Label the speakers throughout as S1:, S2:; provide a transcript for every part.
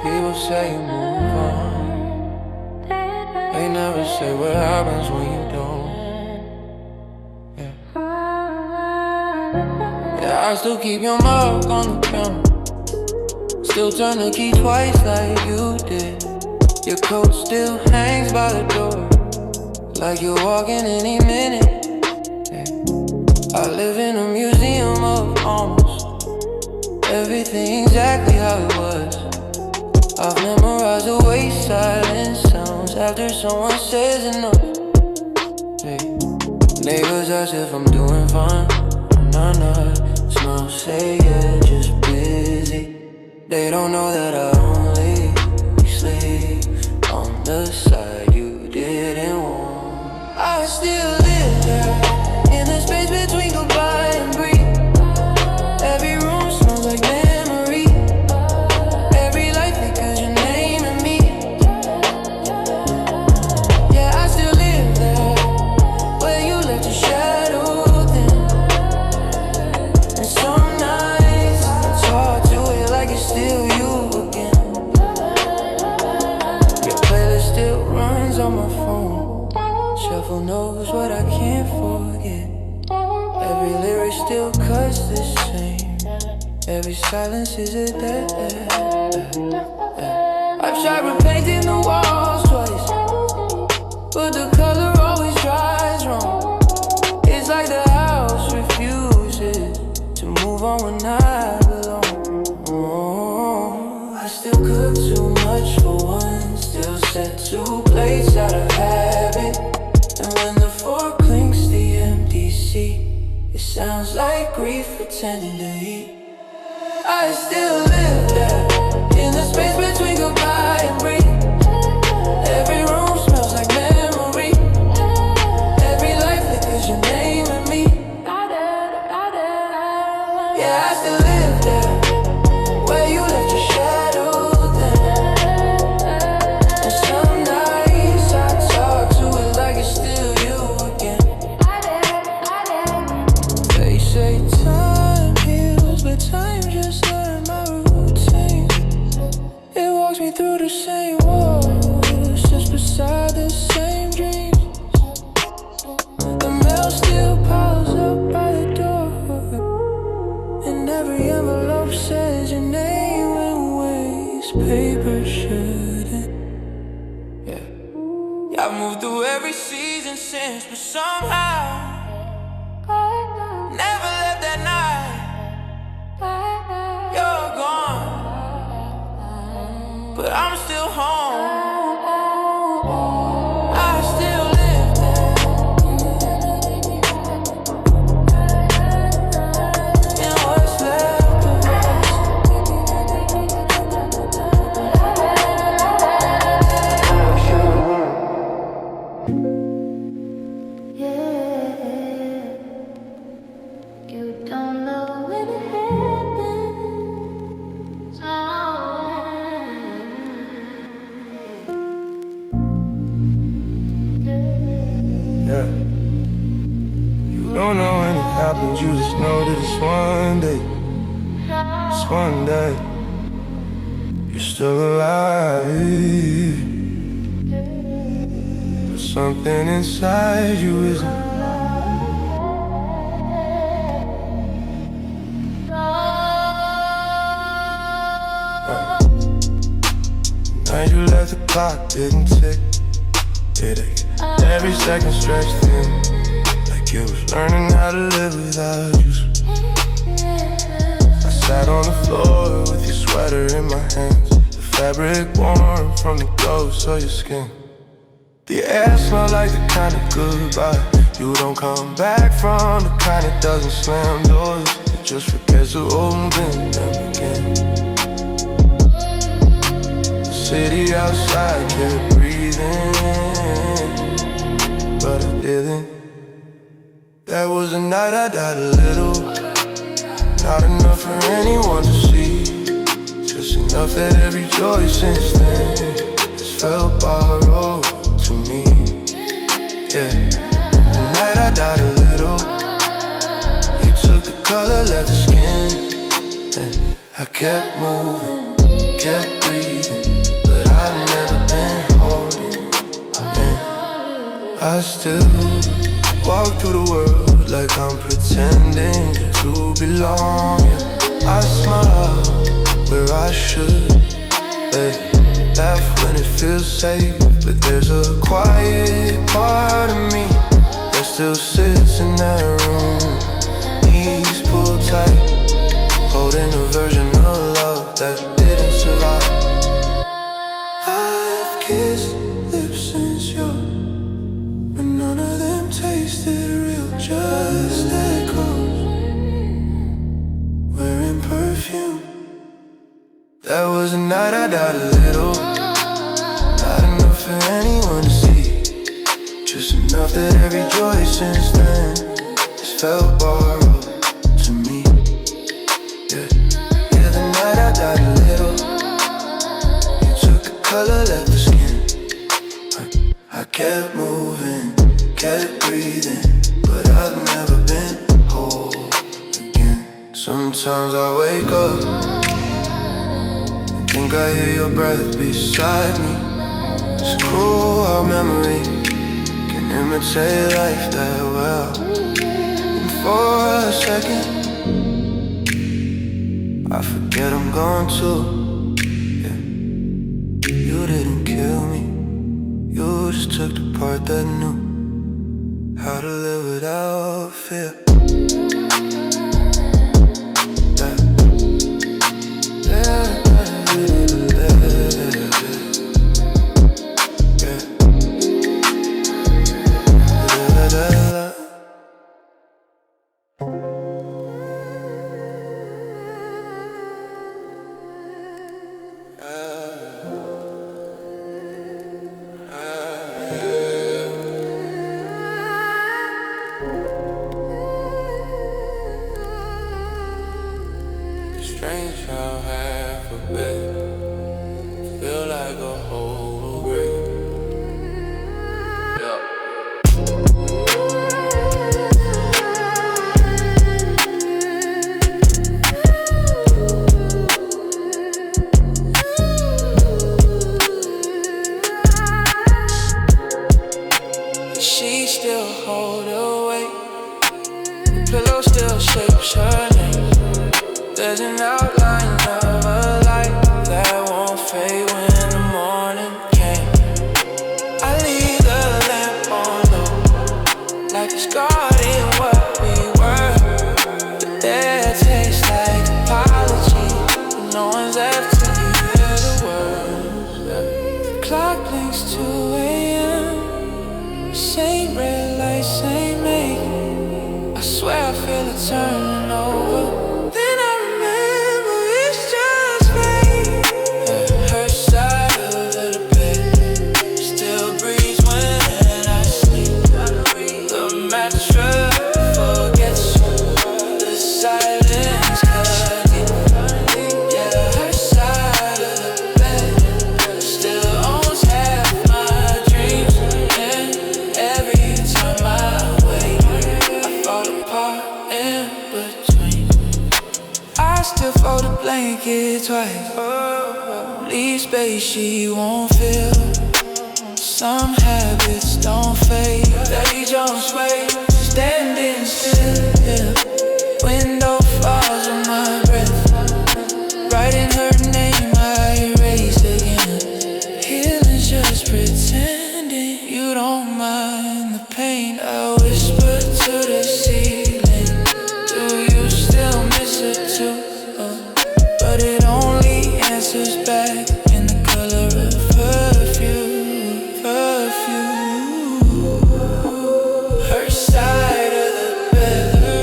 S1: People say you move on. They never say what happens when you don't. Yeah, I still keep your mark on the counter. Still turn the key twice like you did. Your coat still hangs by the door, like you're walking any minute. Yeah. I live in a museum of almost everything exactly how it was. I've memorized the way silence sounds after someone says enough. Hey. Neighbors ask if I'm doing fine. Nah, snow say yeah, just busy. They don't know that I only sleep on the side you didn't want. I still live there, in the space between goodbye and breathe. Every room smells like memory. Every light flickers your name and me. Yeah, I still live there, where you left your shadow then. And some nights it's hard to wait like it's still you again. Your playlist still runs on my phone. Shuffle knows what I can't forget. Every lyric still cuts the same. Every silence is a death. I've tried repainting the walls twice, but the color always dries wrong. It's like the house refuses to move on when I belong. Oh, I still cook too much for one. Still set 2 plates out of habit. And when the fork clinks the empty seat, it sounds like grief pretending to eat. I still live there, in the space between goodbye and breathe. Every room smells like memory. Every light flickers your name and me. Yeah, I still live there, where you left your shadow then. And some nights I talk to it like it's still you again. They say time heals, but time just learned my routine. It walks me through the same walls, just beside the same dreams. The mail still piles up by the door, and every envelope says your name in ways paper shouldn't. Yeah, I've moved through every season since, but somehow never left that night. You're gone, but I'm still home. I still live there, in what's left of us.
S2: You don't know when it happens.
S1: Yeah. You don't know when it happens, you just know that it's one day. It's one day. You're still alive, but something inside you isn't. Night you left the clock didn't tick. Every second stretched thin, like you was learning how to live without you. I sat on the floor with your sweater in my hands, the fabric warm from the ghost of your skin. The air smelled like the kind of goodbye you don't come back from, the kind that doesn't slam doors, it just forgets to open them again. The city outside kept breathing, but I didn't. There was a night I died a little, not enough for anyone to see, just enough that every joy since then has felt borrowed to me. Yeah, the night I died a little, you took the color, left the skin, and I kept moving, kept breathing. I still walk through the world like I'm pretending to belong. I smile where I should, laugh when it feels safe. But there's a quiet part of me that still sits in that room. Knees pulled tight, holding a version of love that didn't survive. I've kissed lips since yours, but none of them tasted real, just echoes wearing perfume. That was the night I died a little, not enough for anyone to see, just enough that every joy since then has felt borrowed to me. Yeah, the night I died a little, you took the color, left the skin. I kept moving, kept breathing, but I've never been whole again. Sometimes I wake up, think I hear your breath beside me. It's cruel how memory can imitate life that well. And for a second I forget I'm gone too. Yeah. You didn't kill me, you just took the part that knew how to live without fear. Strange how half a bed feel like a whole grave. Yeah. She still hold her weight, the pillow still shapes her name. There's an outline of a light that won't fade when the morning came. I leave the lamp on low, like it's guarding what we were. But there tastes like apology, but no one's left to hear the words. The clock blinks 2 a.m. Same red light, same make. I swear I feel it turning over. Twice, leave space she won't fill. Some habits don't fade, they just wait, standing still. Yeah. Window falls on my breath, writing her name I erase again. Healing's just pretending you don't mind the pain. I whisper to the ceiling, do you still miss her too? But it only answers back in the color of perfume. Her side of the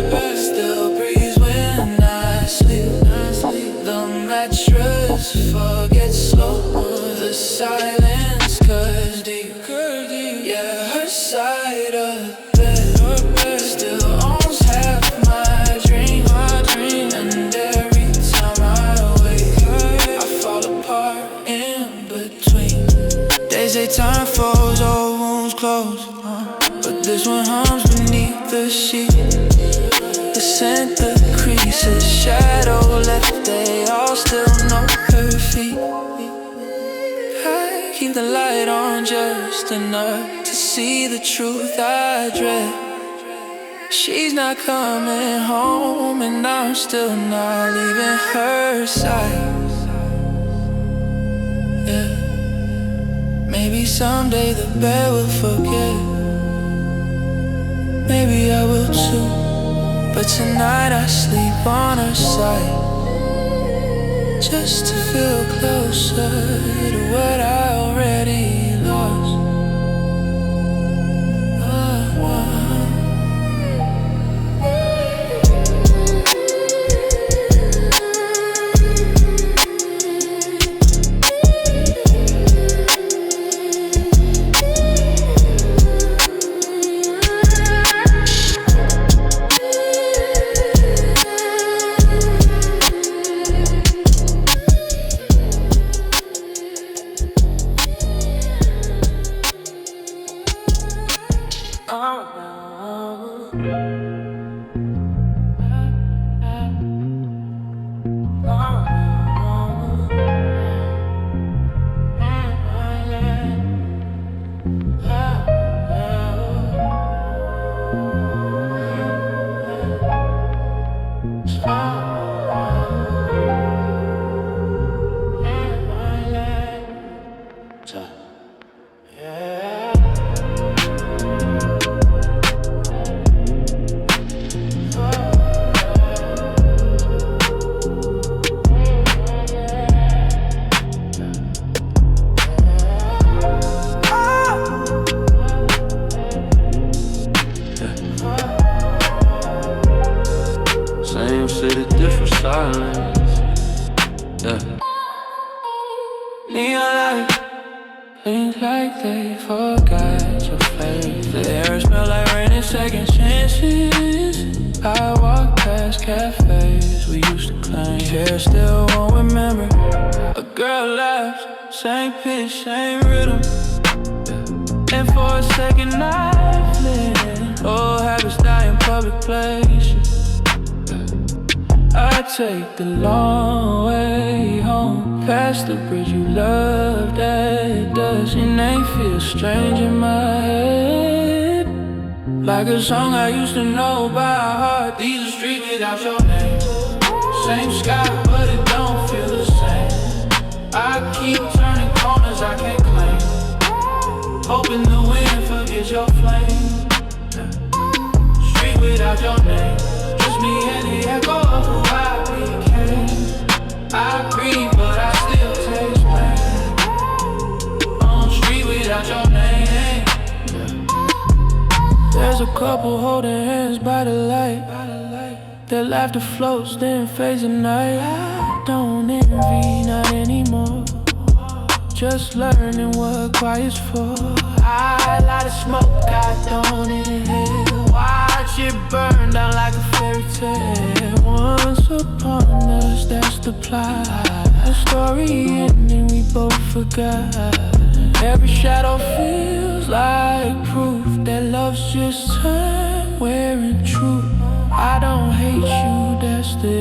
S1: bed still breathes when I sleep. The mattress forgets slow, the silence cuts deep. Yeah, her side of the bed still owns half my dream. And every time I fall apart in between. They say time falls, all wounds close, but this one hums beneath the sheet. The scent, the creases, shadow left, they all still know her feet. I keep the light on just enough to see the truth I dread. She's not coming home, and I'm still not leaving her side. Yeah. Maybe someday the bed will forget. Maybe I will too. But tonight I sleep on her side, just to feel closer to what I already lost. Take the long way home, past the bridge you loved at dusk. Your name feels strange in my head, like a song I used to know by heart. These are streets without your name. Same sky, but it don't feel the same. I keep turning corners I can't claim, hoping the wind forgets your flame. Street without your name, just me and the echo of who I became. I breathe, but I still taste pain. On the street without your name. There's a couple holding hands by the light. Their laughter floats, then fades at night. I don't envy, not anymore. Just learning what quiet's for. I light a smoke, I don't inhale. Watch it burn down like a fairy tale. Once upon us, that's the plot. The story ending, we both forgot. Every shadow feels like proof that love's just time wearing truth. I don't hate you, that's the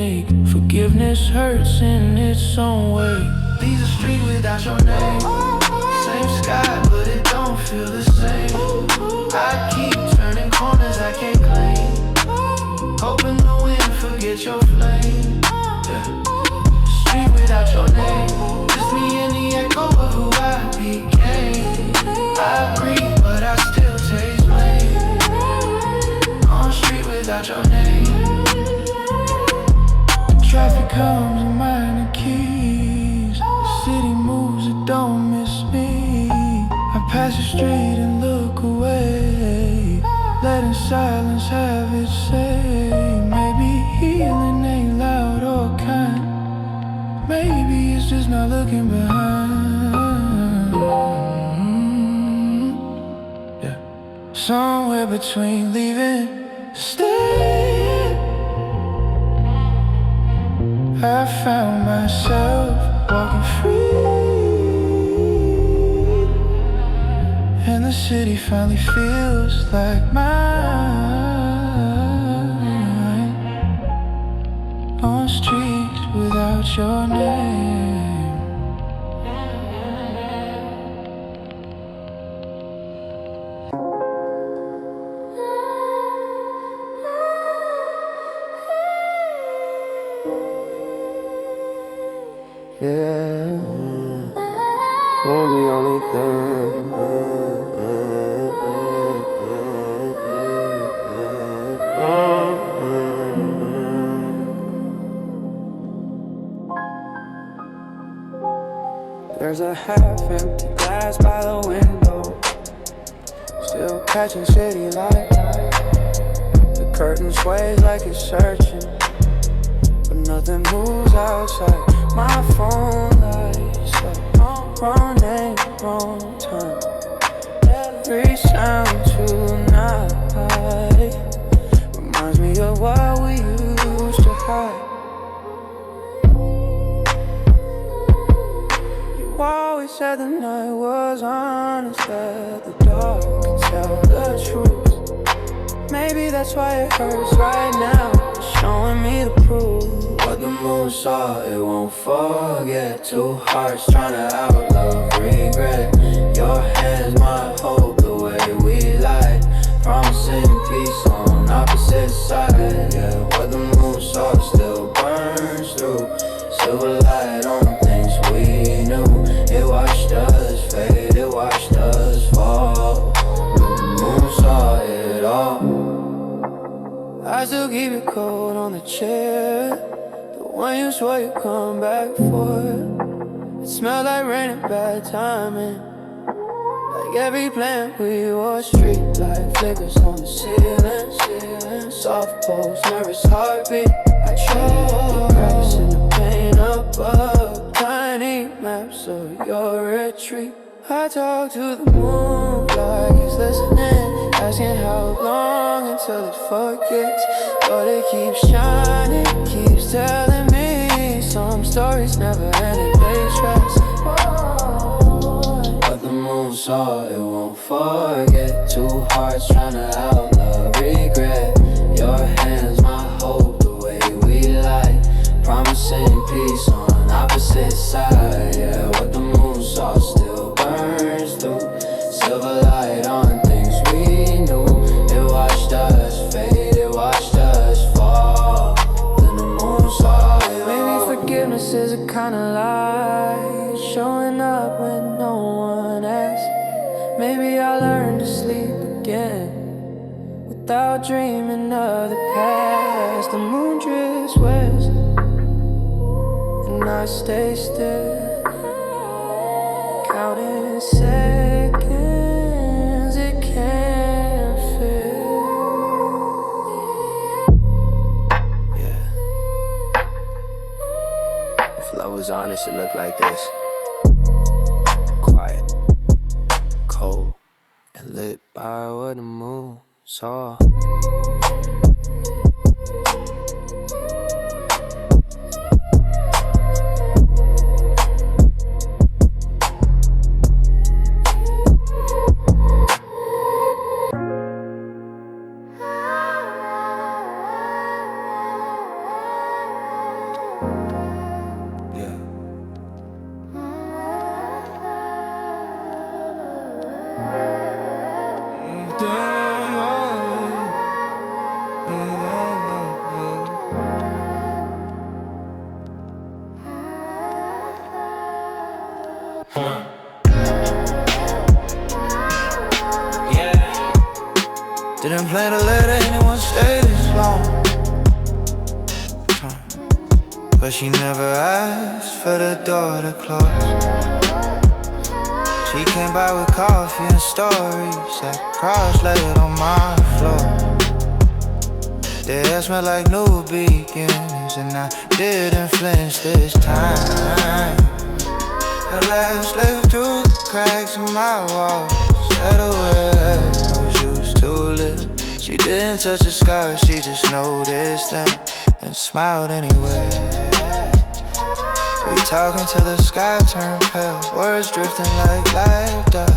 S1: ache. Forgiveness hurts in its own way. These are streets without your name. Same sky, but it don't feel the same. I keep turning corners I can't claim, hoping the wind forgets your flame. Yeah. Street without your name, just me and the echo of who I became. I breathe, but I still taste pain. On the street without your name. The traffic comes in minor keys. The city moves, it don't miss me. I pass the street and look away, letting silence have its say. Maybe healing ain't loud or kind. Maybe it's just not looking behind. Yeah. Somewhere between leaving, staying, I found myself walking free, and the city finally feels like mine. On streets without your name. You're the only thing. There's a half-empty glass by the window, still catching city light. The curtain sways like it's searching, but nothing moves outside. My phone lights up, wrong name, wrong time. Every sound tonight reminds me of what we used to hide. You always said the night was honest, that the dark could tell the truth. Maybe that's why it hurts right now, showing me the proof. What the moon saw, it won't forget. Two hearts trying to outlove regret. Your hands, my hope, the way we lied, promising peace on opposite sides. Yeah, what the moon saw still burns through. Silver light on things we knew. It watched us fade, it watched us fall. But the moon saw it all. I still keep it cold on the chair, the one you swore you'd come back for. It smelled like rain and bad timing, like every plant we wore. Street light flickers on the ceiling, soft pulse, nervous heartbeat. I choke, cracks in the paint above, tiny maps of your retreat. I talk to the moon like it's listening, asking how long until it forgets. But it keeps shining, keeps telling me some stories never ended, they trust. What the moon saw, it won't forget. Two hearts trying to outlove regret. Your hands, my hope, the way we lied, promising peace on opposite sides. Yeah, what the moon saw still burns through. Silver light on things we knew. It watched us fade, it watched us fall. Then the moon saw it. Maybe forgiveness is a kind of lie, showing up when no one asks. Maybe I'll learn to sleep again without dreaming of the past. The moon drifts west and I stay still, counting seconds it can't feel. Yeah. If love was honest, it looked like this. Quiet, cold, and lit by what the moon saw. Didn't plan to let anyone stay this long, but she never asked for the door to close. She came by with coffee and stories, sat cross-legged on my floor. The air smelled like new beginnings, and I didn't flinch this time. Her laugh slipped through the cracks in my walls, said a word I was used to live. She didn't touch the scars, she just noticed them and smiled anyway. We talking till the sky turned pale, words drifting like light dust.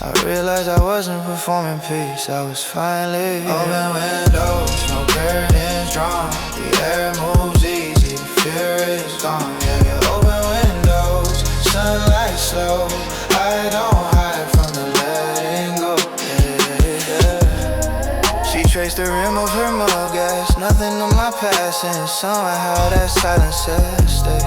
S1: I realized I wasn't performing peace, I was finally open windows, no curtains drawn. The air moves easy, the fear is gone. Yeah, open windows, sunlight slow. I don't hide from the letting go. She traced the rim of her mug gas, nothing on my past, and somehow that silence said stay.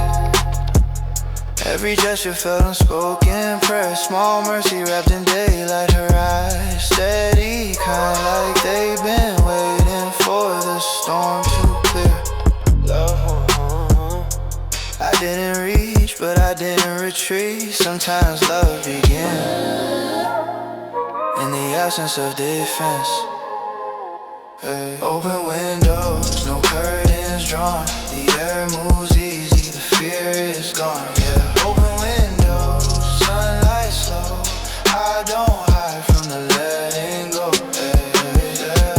S1: Every gesture felt unspoken prayer. Small mercy wrapped in daylight. Her eyes steady, kind like they've been waiting for the storm to clear. I didn't reach, but I didn't retreat. Sometimes love begins in the absence of defense. Hey. Open windows, no curtains drawn. The air moves easy, the fear is gone. Yeah. Open windows, sunlight slow. I don't hide from the letting go. Hey, yeah.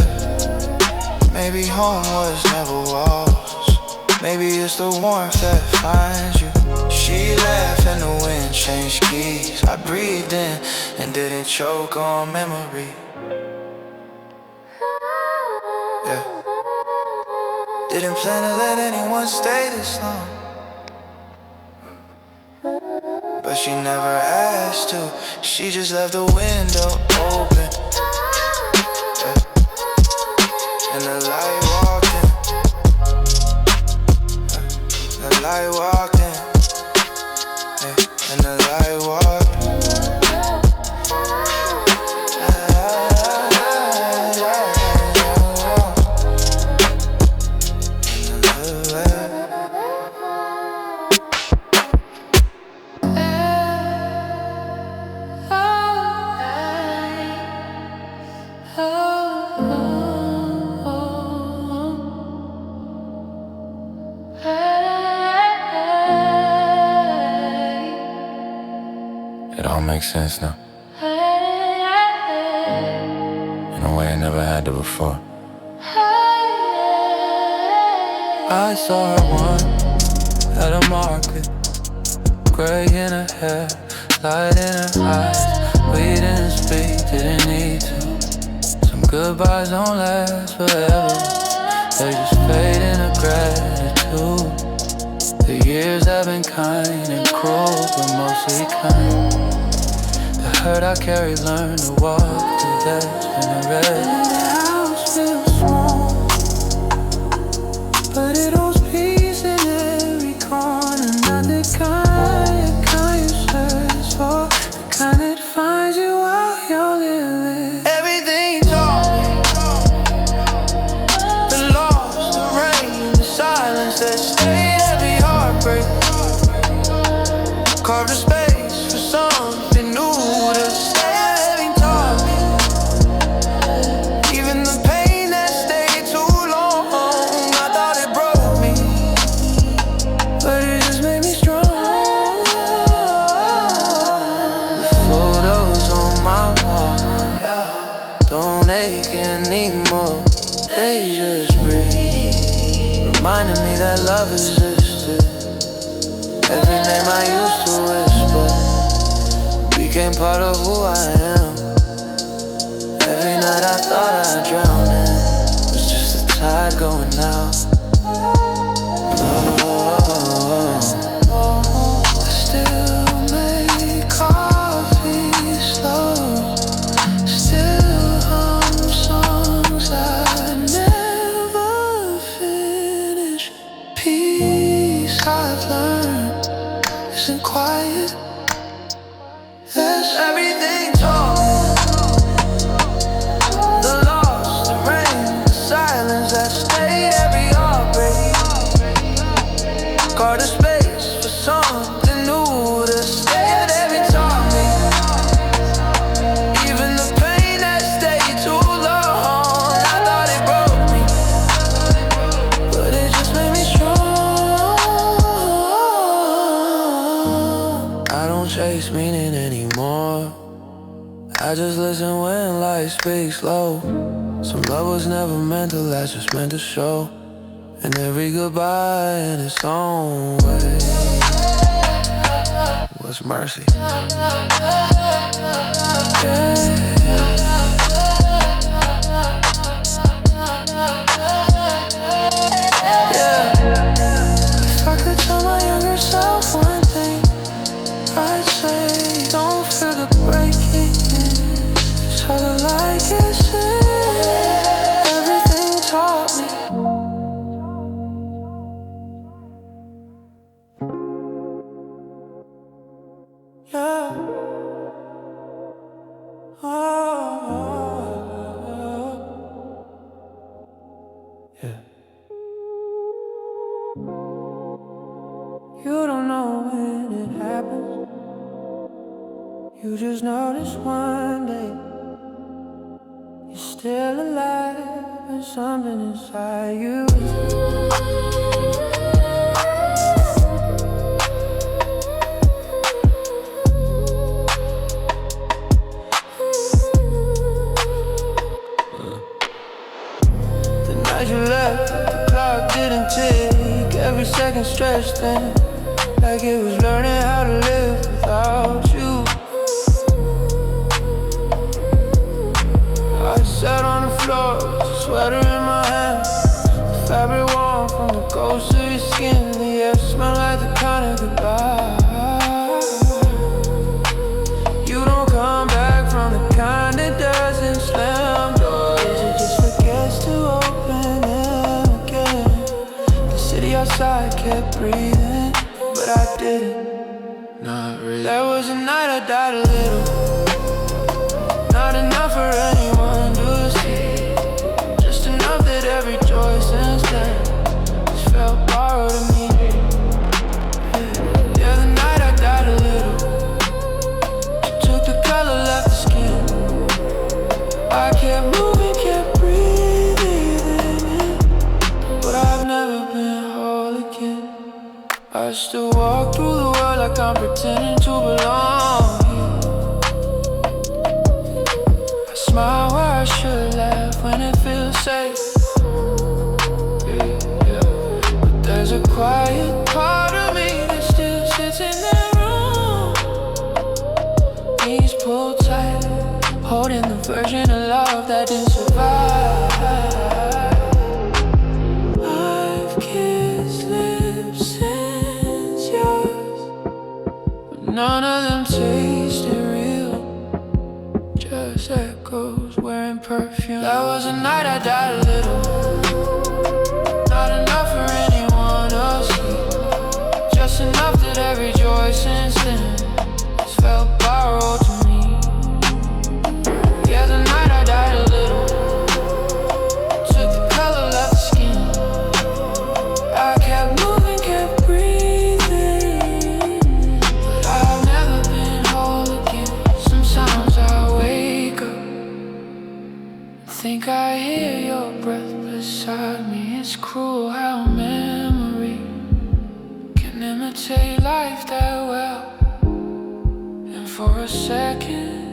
S1: Maybe home was never walls. Maybe it's the warmth that finds you. She laughed and the wind changed keys. I breathed in and didn't choke on memory. Yeah. Didn't plan to let anyone stay this long, but she never asked to. She just left the window open, yeah. And the light walked in, yeah. The light walked in, yeah. And the light walked in. It all makes sense now, in a way I never had to before. I saw her once at a market, gray in her hair, light in her eyes. We didn't speak, didn't need to. Some goodbyes don't last forever, they just fade into gratitude. The years have been kind and cruel, but mostly kind. The hurt I carry, learned to walk through that generation. The house feels small, but it holds peace in every corner. Not the kind you search for, the kind that finds you while you're living. Everything taught me, the loss, the rain, the silence that stayed. Every heartbreak carved a space for something new to stay. Having taught me, even the pain that stayed too long, I thought it broke me, but it just made me strong. The photos on my wall don't ache anymore, they just breathe, reminding me that love existed. Every name I used to whisper became part of who I am. Every night I thought I'd drown in was just the tide going out. I still make coffee slow, still hum songs I never finish. Peace I've learned isn't quiet. That's everything taught me. The loss, the rain, the silence that stayed. Every heartbreak carved a space for something new to stay. That every taught me, even the pain that stayed too long, I thought it broke me, but it just made me strong. I don't chase meaning anymore, I just listen when life speaks low. Some love was never meant to last, just meant to show. And every goodbye in its own way was mercy. Yeah. If I could tell my younger self one thing, I'd say don't feel the breaking. It's harder like it's everything taught me. You just notice one day you're still alive and something inside you. The night you left, the clock didn't tick. Every second stretched in, like it was learning how to live without you. I sat on the floor with a sweater in my hand, the fabric warm from the ghost of your skin. The air smelled like the kind of goodbye you don't come back from, the kind that doesn't slam doors. It just forgets to open them again. The city outside kept breathing, but I didn't. Not really. There was a night I died a little, not enough for anyone to see, just enough that every joy since then has felt borrowed to me. Yeah, the night I died a little, you took the color, left the skin. I kept moving, kept breathing in, but I've never been whole again. I still walk through the world like I'm pretending to belong here. I smile where I should laugh when it feels safe. Yeah. But there's a quiet part of me that still sits in that room. Knees pulled tight, holding the version of love that didn't survive. I've kissed lips since yours, but none of them tasted real, just echoes wearing perfume. That was a night I died a little, not enough for anyone else, just enough that every joy since then has felt borrowed to me. Yeah, the night I died a little, took the color, left the skin. I kept moving, kept breathing, but I've never been whole again. Sometimes I wake up and think I hear your breath beside me. It's cruel how memory can imitate life that well. And for a second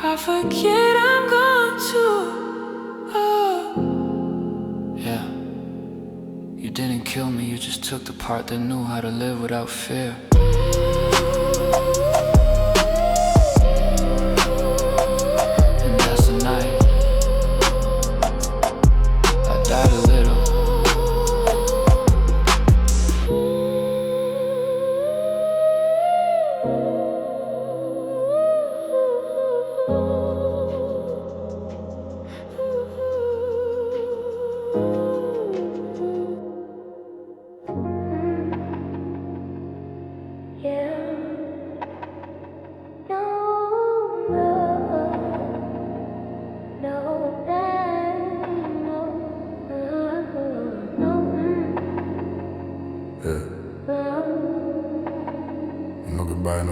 S1: I forget I'm gone too. Oh. Yeah, you didn't kill me, you just took the part that knew how to live without fear. And that's the night I died a little.
S3: No goodbye, no.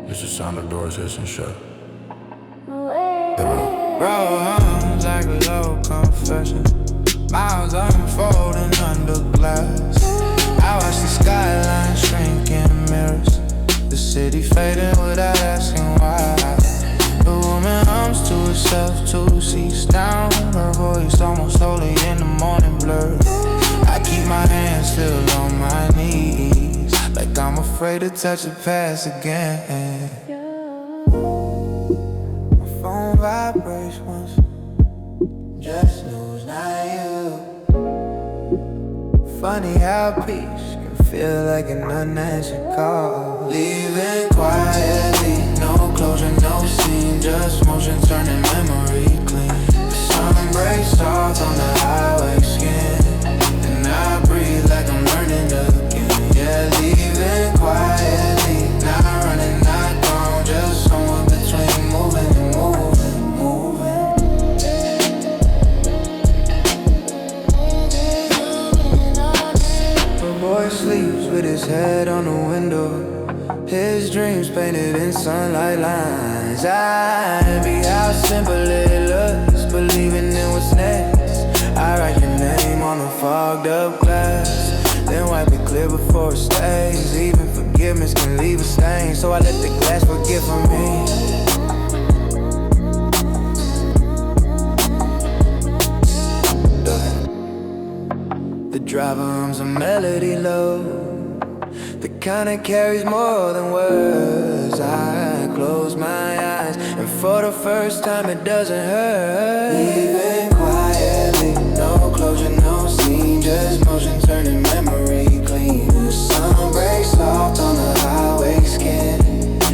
S3: It's the sound of doors hissing shut.
S1: Roll like a low confession, miles unfolding under glass. I watch the skyline shrink in mirrors, the city fading without asking why. The woman hums to herself, 2 seats down, her voice almost holy in the morning blur. I keep my hands still on my knees, like I'm afraid to touch the past again. My phone vibrates once, just knows not you. Funny how peace can feel like an unanswered call. Leaving quietly, no closure, no scene, just motion turning memory clean. The sun breaks soft on the highway skin, and I breathe like I'm learning again. Yeah, leaving quietly, not running, not gone, just somewhere between moving and moving. The boy sleeps with with his head on the window. His dreams painted in sunlight lines. I envy how simple it looks, believing in what's next. I write your name on the fogged up glass, then wipe it clear before it stains. Even forgiveness can leave a stain, so I let the glass forgive for me. The driver hums a melody low, the kind that carries more than words. I close my eyes, and for the first time it doesn't hurt. Leaving quietly, no closure, no scene, just motion turning memory clean. The sun breaks soft on the highway skin,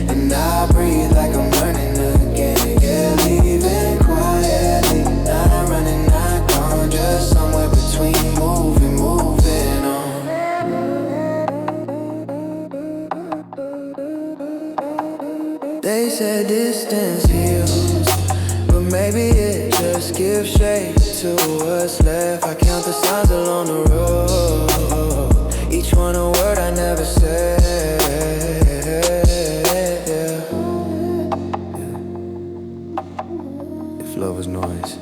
S1: and I breathe like I'm learning again. Yeah, leaving quietly, not running, not gone, just somewhere between moving on. They said distance heals, but maybe it just gives shape to what's left. I count the signs along the road, each one a word I never said. If love is noise,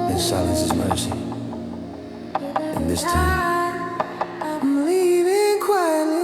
S1: then silence is mercy. And this time, I'm leaving quietly.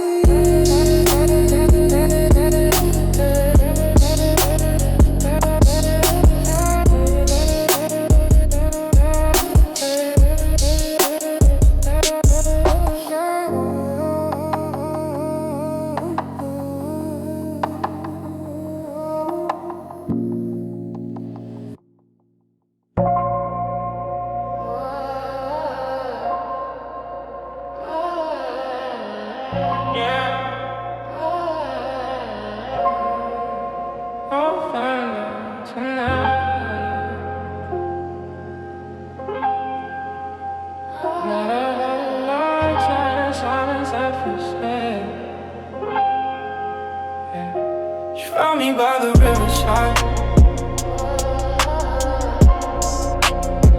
S4: Found me by the riverside,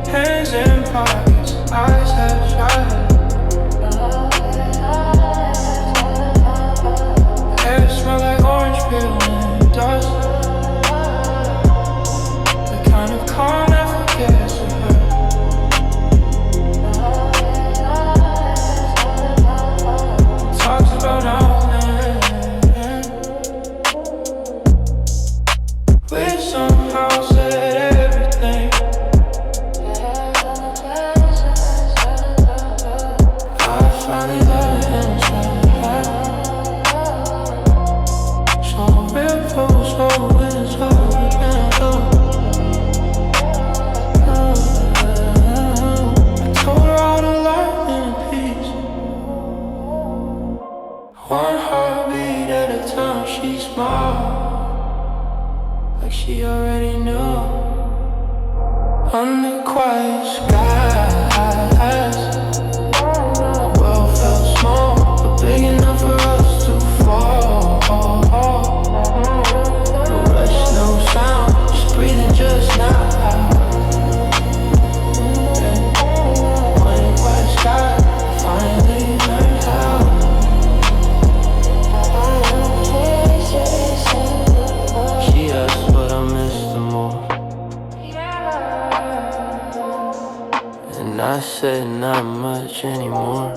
S4: hands in pockets, eyes half shut. Hair smell like orange peel and dust, the kind of calm that forgets to hurt. Talks about our somehow said everything. I finally let him say, so real folks, so it's all we can do. I told her all the life in peace, one heartbeat at a time. She smiled like she already knew. Under quiet skies, the world felt small, but big enough for us to fall. No rush, no sound, just breathing just now. Under quiet sky, finally learned how. She asked what I missed the most, and I said not much anymore.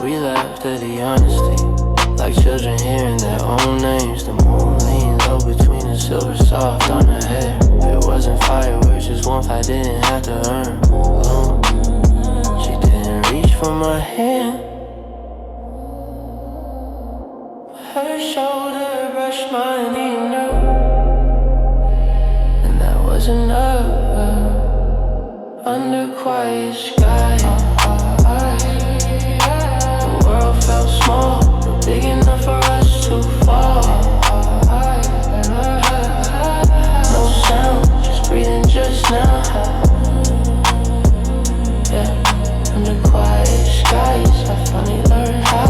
S4: We laughed at the honesty, like children hearing their own names. The moon leaned low between the silver soft on her hair. It wasn't fireworks, just warmth I didn't have to earn. She didn't reach for my hand, her shoulder brushed my knee, and that was enough. Under quiet sky, the world felt small, but big enough for us to fall. No sound, just breathing just now. Yeah, under quiet skies, I finally learned how.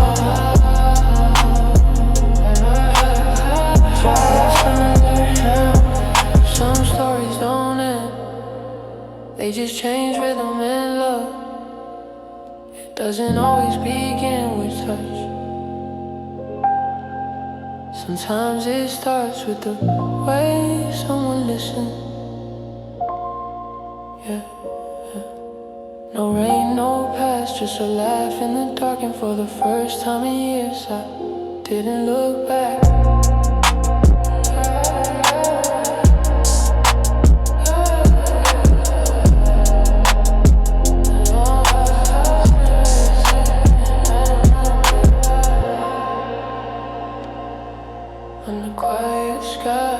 S4: Some stories don't end,
S1: They just change rhythm and love. It doesn't always begin with touch. Sometimes it starts with the way someone listens. Yeah, yeah. No rain, no past, just a laugh in the dark. And for the first time in years I didn't look back. Under quiet sky